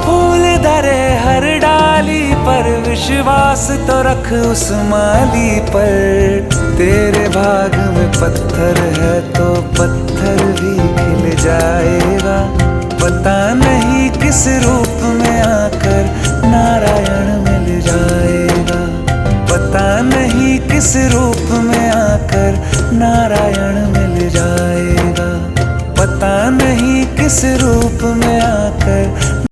फूल धरे हर डाली पर, विश्वास तो रख उस माली पर। तेरे भाग में पत्थर है तो पत्थर भी खिल जाएगा। पता नहीं किस रूप में आकर नारायण मिल जाएगा। पता नहीं किस रूप में आकर नारायण मिल जाएगा। पता नहीं किस रूप में आकर